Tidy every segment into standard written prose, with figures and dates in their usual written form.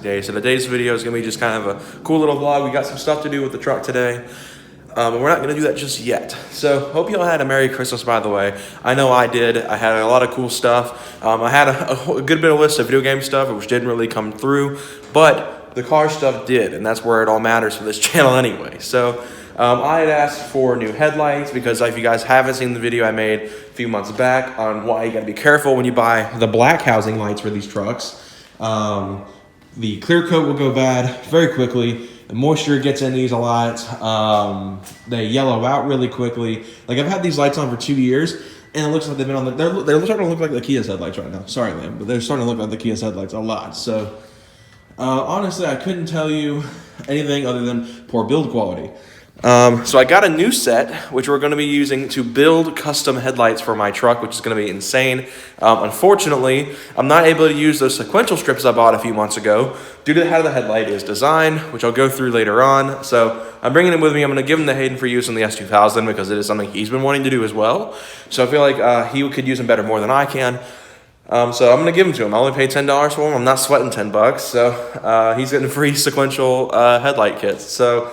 day. So today's video is gonna be just kind of a cool little vlog. We got some stuff to do with the truck today. And we're not gonna do that just yet. So hope you all had a Merry Christmas, by the way. I know I did. I had a lot of cool stuff. I had a good bit of list of video game stuff, which didn't really come through, but the car stuff did, and that's where it all matters for this channel anyway. So I had asked for new headlights because if you guys haven't seen the video I made a few months back on why you gotta be careful when you buy the black housing lights for these trucks. The clear coat will go bad very quickly. The moisture gets in these a lot. They yellow out really quickly. Like, I've had these lights on for 2 years, and it looks like they've been on the, they're starting to look like the Kia's headlights right now. Sorry, Liam, but they're starting to look like the Kia's headlights a lot. So, honestly, I couldn't tell you anything other than poor build quality. So I got a new set, which we're going to be using to build custom headlights for my truck, which is going to be insane. Unfortunately, I'm not able to use those sequential strips I bought a few months ago due to how the headlight is designed, which I'll go through later on. So I'm bringing it with me. I'm going to give him to Hayden for use in the S2000 because it is something he's been wanting to do as well. So I feel like he could use them better more than I can. So I'm going to give them to him. I only paid $10 for them. I'm not sweating $10. So he's getting free sequential headlight kits. So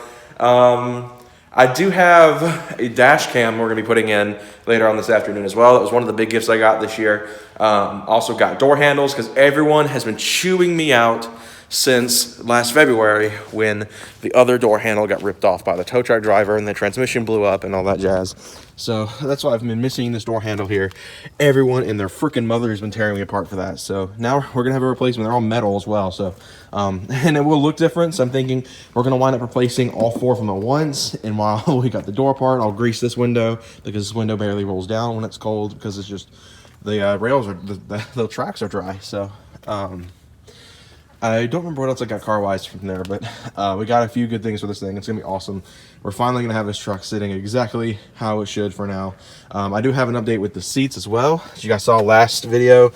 I do have a dash cam we're going to be putting in later on this afternoon as well. That was one of the big gifts I got this year. Also got door handles because everyone has been chewing me out since last February when the other door handle got ripped off by the tow truck driver and the transmission blew up and all that jazz. So that's why I've been missing this door handle here. Everyone and their freaking mother has been tearing me apart for that. So now we're gonna have a replacement. They're all metal as well. So and it will look different. So I'm thinking we're gonna wind up replacing all 4 of them at once. And while we got the door part, I'll grease this window because this window barely rolls down when it's cold because it's just the rails are the tracks are dry. So I don't remember what else I got car-wise from there, but we got a few good things for this thing. It's going to be awesome. We're finally going to have this truck sitting exactly how it should for now. I do have an update with the seats as well. As you guys saw last video,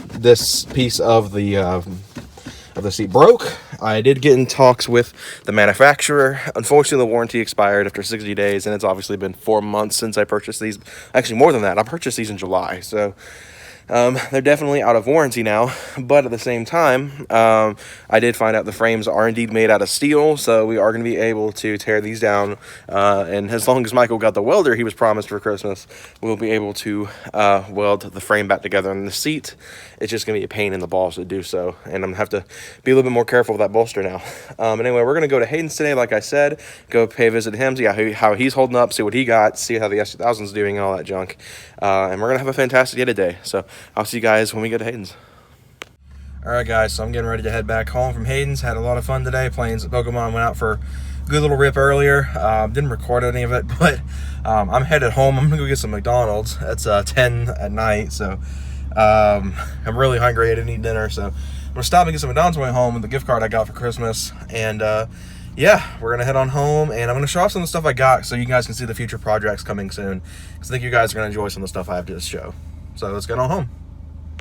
this piece of the seat broke. I did get in talks with the manufacturer. Unfortunately, the warranty expired after 60 days, and it's obviously been 4 months since I purchased these. Actually, more than that. I purchased these in July, so they're definitely out of warranty now, but at the same time, I did find out the frames are indeed made out of steel, so we are going to be able to tear these down, and as long as Michael got the welder he was promised for Christmas, we'll be able to weld the frame back together on the seat. It's just going to be a pain in the balls to do so, and I'm going to have to be a little bit more careful with that bolster now. Anyway, we're going to go to Hayden's today, like I said, go pay a visit to him, see how he's holding up, see what he got, see how the S2000's doing and all that junk, and we're going to have a fantastic day today. So I'll see you guys when we get to Hayden's. Alright guys, so I'm getting ready to head back home from Hayden's. Had a lot of fun today playing some Pokemon. Went out for a good little rip earlier. Didn't record any of it, but I'm headed home. I'm going to go get some McDonald's. It's 10 at night, so I'm really hungry. I didn't eat dinner, so I'm going to stop and get some McDonald's on the way home with the gift card I got for Christmas. And yeah, we're going to head on home, and I'm going to show off some of the stuff I got so you guys can see the future projects coming soon. Because I think you guys are going to enjoy some of the stuff I have to show. So let's get on home.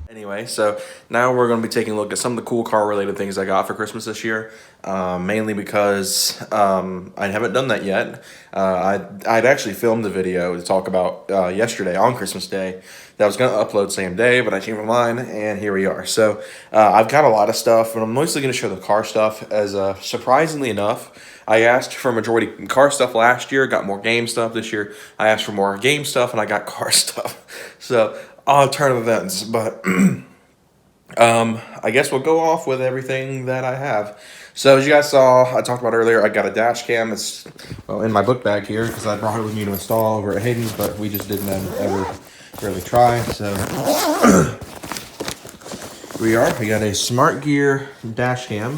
Anyway, so now we're going to be taking a look at some of the cool car-related things I got for Christmas this year, mainly because I haven't done that yet. I'd actually filmed a video to talk about yesterday on Christmas Day that I was going to upload same day, but I changed my mind, and here we are. So I've got a lot of stuff, and I'm mostly going to show the car stuff as surprisingly enough, I asked for majority car stuff last year, got more game stuff this year. I asked for more game stuff, and I got car stuff. So all turn of events, but I guess we'll go off with everything that I have. So as you guys saw, I talked about earlier, I got a dash cam. It's in my book bag here because I brought it with me to install over at Hayden's, but we just didn't ever really try. So we got a Smart Gear dash cam,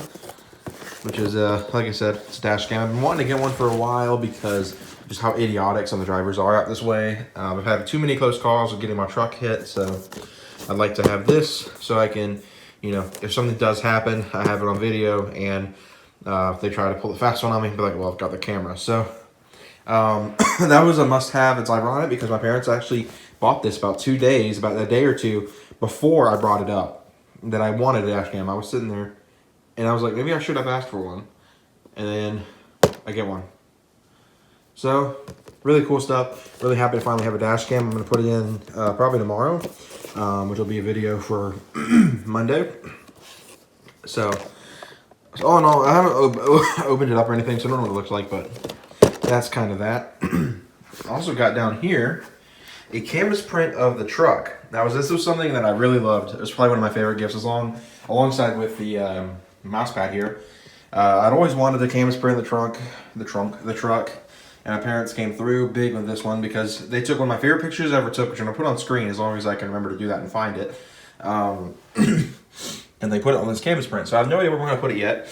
which is like I said, it's a dash cam. I've been wanting to get one for a while because just how idiotic some of the drivers are out this way. I've had too many close calls of getting my truck hit, so I'd like to have this so I can, you know, if something does happen, I have it on video, and if they try to pull the fast one on me, I'd be like, well, I've got the camera. So that was a must-have. It's ironic because my parents actually bought this about a day or two before I brought it up, that I wanted a dash cam. I was sitting there, and I was like, maybe I should have asked for one, and then I get one. So, really cool stuff. Really happy to finally have a dash cam. I'm going to put it in probably tomorrow, which will be a video for Monday. So Oh no, I haven't opened it up or anything, so I don't know what it looks like, but that's kind of that. I also got down here a canvas print of the truck. Now, this was something that I really loved. It was probably one of my favorite gifts, alongside with the mouse pad here. I'd always wanted a canvas print of the truck, and my parents came through big with this one because they took one of my favorite pictures I ever took, which I'm gonna put on screen as long as I can remember to do that and find it. And they put it on this canvas print. So I have no idea where we're gonna put it yet,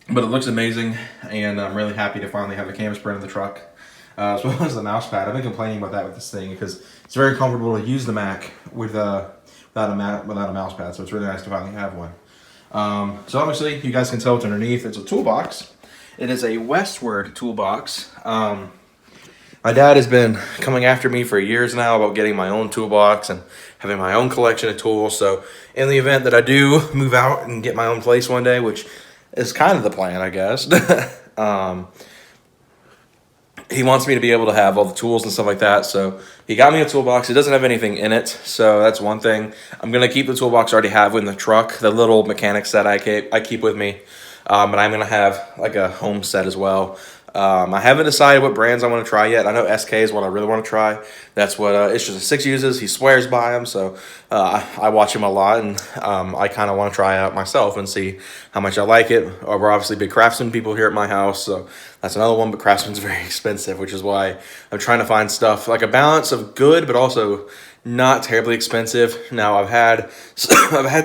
but it looks amazing, and I'm really happy to finally have a canvas print of the truck, as well as the mouse pad. I've been complaining about that with this thing because it's very comfortable to use the Mac without a mouse pad, so it's really nice to finally have one. So obviously, you guys can tell what's underneath. It's a toolbox. It is a Westward toolbox. My dad has been coming after me for years now about getting my own toolbox and having my own collection of tools. So in the event that I do move out and get my own place one day, which is kind of the plan, I guess, he wants me to be able to have all the tools and stuff like that. So he got me a toolbox. It doesn't have anything in it, so that's one thing. I'm going to keep the toolbox I already have in the truck, the little mechanic set I keep with me. But I'm going to have like a home set as well. I haven't decided what brands I want to try yet. I know SK is what I really want to try. That's what Issues6 uses. He swears by them, so I watch him a lot, and I kind of want to try it out myself and see how much I like it. We're obviously big Craftsman people here at my house, so that's another one, but Craftsman's very expensive, which is why I'm trying to find stuff like a balance of good, but also not terribly expensive. Now, I've had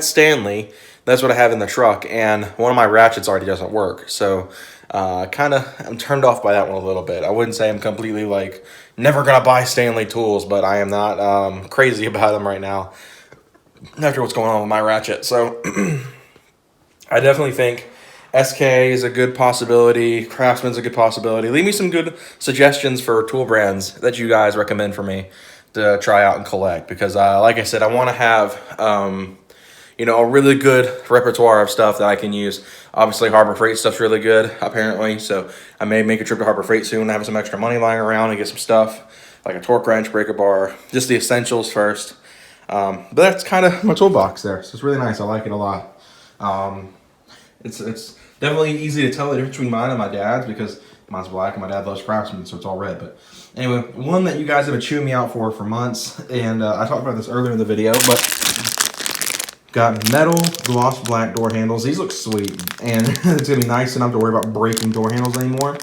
Stanley. That's what I have in the truck, and one of my ratchets already doesn't work, so I'm turned off by that one a little bit. I wouldn't say I'm completely like never gonna buy Stanley tools, but I am not crazy about them right now after what's going on with my ratchet. So I definitely think SK is a good possibility. Craftsman's a good possibility. Leave me some good suggestions for tool brands that you guys recommend for me to try out and collect, because like I said, I want to have a really good repertoire of stuff that I can use. Obviously, Harbor Freight stuff's really good, apparently, so I may make a trip to Harbor Freight soon, have some extra money lying around and get some stuff, like a torque wrench, breaker bar, just the essentials first. But that's kind of my toolbox there, so it's really nice. I like it a lot. It's definitely easy to tell the difference between mine and my dad's, because mine's black and my dad loves Craftsman, so it's all red. But anyway, one that you guys have been chewing me out for months, and I talked about this earlier in the video, but got metal gloss black door handles. These look sweet, and it's gonna be nice enough to worry about breaking door handles anymore.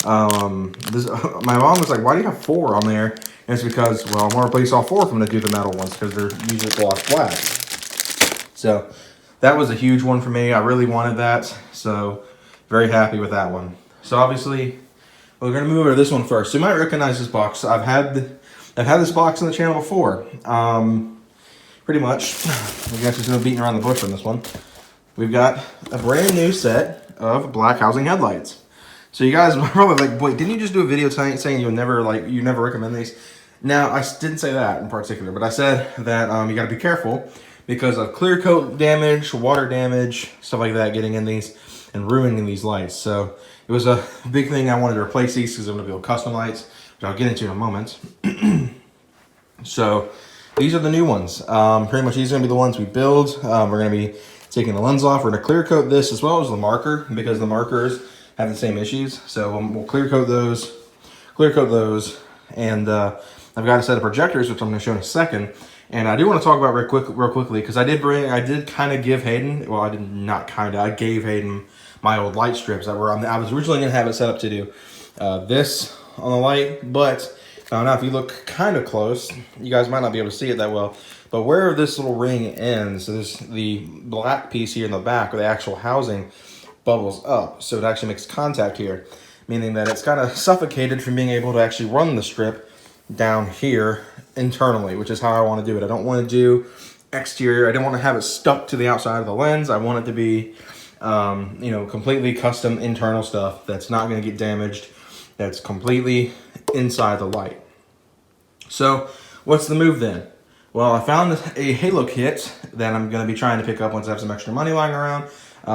My mom was like, "Why do you have 4 on there?" And it's because, well, I want to replace all 4 of them to do the metal ones because they're usually gloss black. So that was a huge one for me. I really wanted that, so very happy with that one. So obviously, we're gonna move over to this one first. So you might recognize this box. I've had this box on the channel before. Pretty much, I guess there's no beating around the bush on this one. We've got a brand new set of black housing headlights. So you guys are probably like, wait, didn't you just do a video tonight saying you never recommend these? Now, I didn't say that in particular, but I said that you gotta be careful because of clear coat damage, water damage, stuff like that getting in these and ruining these lights. So it was a big thing. I wanted to replace these because I'm gonna build custom lights, which I'll get into in a moment. So these are the new ones. Pretty much these are gonna be the ones we build. We're gonna be taking the lens off. We're gonna clear coat this as well as the marker because the markers have the same issues. So we'll clear coat those, and I've got a set of projectors, which I'm gonna show in a second. And I do want to talk about real quickly, because I did kind of give Hayden, well, I gave Hayden my old light strips that were on. I was originally gonna have it set up to do this on the light, but now if you look kind of close, you guys might not be able to see it that well, but where this little ring ends, so the black piece here in the back where the actual housing bubbles up, so it actually makes contact here, meaning that it's kind of suffocated from being able to actually run the strip down here internally, which is how I want to do it. I don't want to do exterior. I don't want to have it stuck to the outside of the lens. I want it to be completely custom internal stuff that's not going to get damaged, that's completely inside the light. So what's the move then? Well, I found a halo kit that I'm going to be trying to pick up once I have some extra money lying around,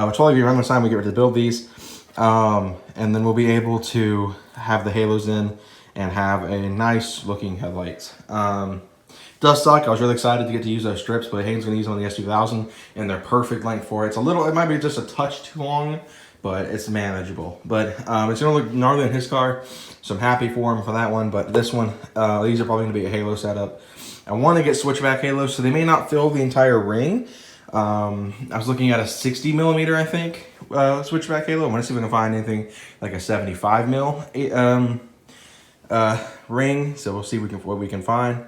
which will be around the time we get ready to build these, and then we'll be able to have the halos in and have a nice looking headlight. Does suck. I was really excited to get to use those strips, but Hayden's going to use them on the S2000, and they're perfect length for it. It's a little, it might be just a touch too long, but it's manageable. But it's going to look gnarly in his car, so I'm happy for him for that one. But this one, these are probably going to be a halo setup. I want to get switchback halos, so they may not fill the entire ring. I was looking at a 60 millimeter, I think, switchback halo. I want to see if we can find anything like a 75 mil ring. So we'll see what we can find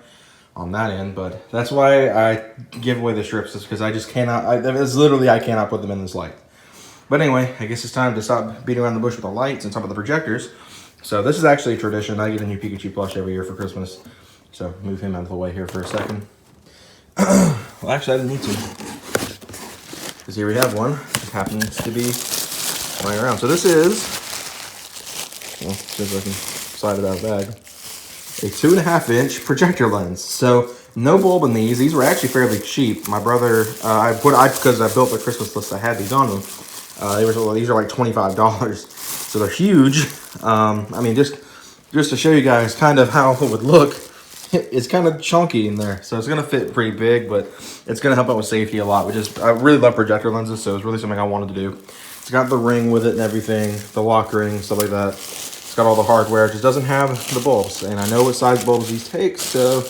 on that end. But that's why I give away the strips, is because I just cannot. It's literally I cannot put them in this light. But anyway, I guess it's time to stop beating around the bush with the lights and some of the projectors. So this is actually a tradition. I get a new Pikachu plush every year for Christmas. So move him out of the way here for a second. Well, actually, I didn't need to, because here we have one. It happens to be lying around. So this is, well, see if I can slide it out of the bag, a 2.5-inch projector lens. So no bulb in these. These were actually fairly cheap. My brother, because I built the Christmas list, I had these on them. These are like $25, so they're huge. I mean, just to show you guys kind of how it would look. It's kind of chunky in there, so it's going to fit pretty big, but it's going to help out with safety a lot, I really love projector lenses, so it's really something I wanted to do. It's got the ring with it and everything, the lock ring, stuff like that. It's got all the hardware. It just doesn't have the bulbs, and I know what size bulbs these take, so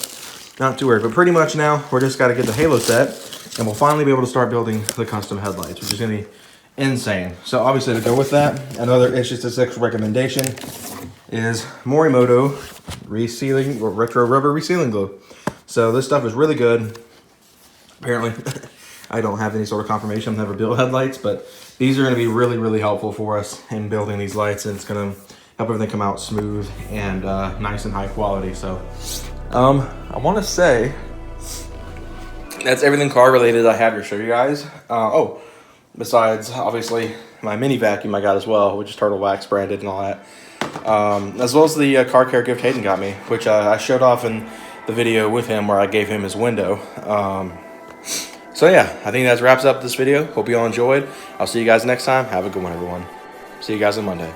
not too worried. But pretty much now, we're just got to get the halo set, and we'll finally be able to start building the custom headlights, which is going to be insane. So obviously, to go with that, another It's Just a Six recommendation is Morimoto resealing or retro rubber resealing glue. So this stuff is really good. Apparently, I don't have any sort of confirmation. I've never built headlights, but these are going to be really, really helpful for us in building these lights, and it's going to help everything come out smooth and nice and high quality. So I want to say that's everything car related I have to show you guys. Oh, besides obviously my mini vacuum I got as well, which is Turtle Wax branded and all that. As well as the car care gift Hayden got me, which I showed off in the video with him where I gave him his window. So yeah, I think that wraps up this video. Hope you all enjoyed. I'll see you guys next time. Have a good one, everyone. See you guys on Monday.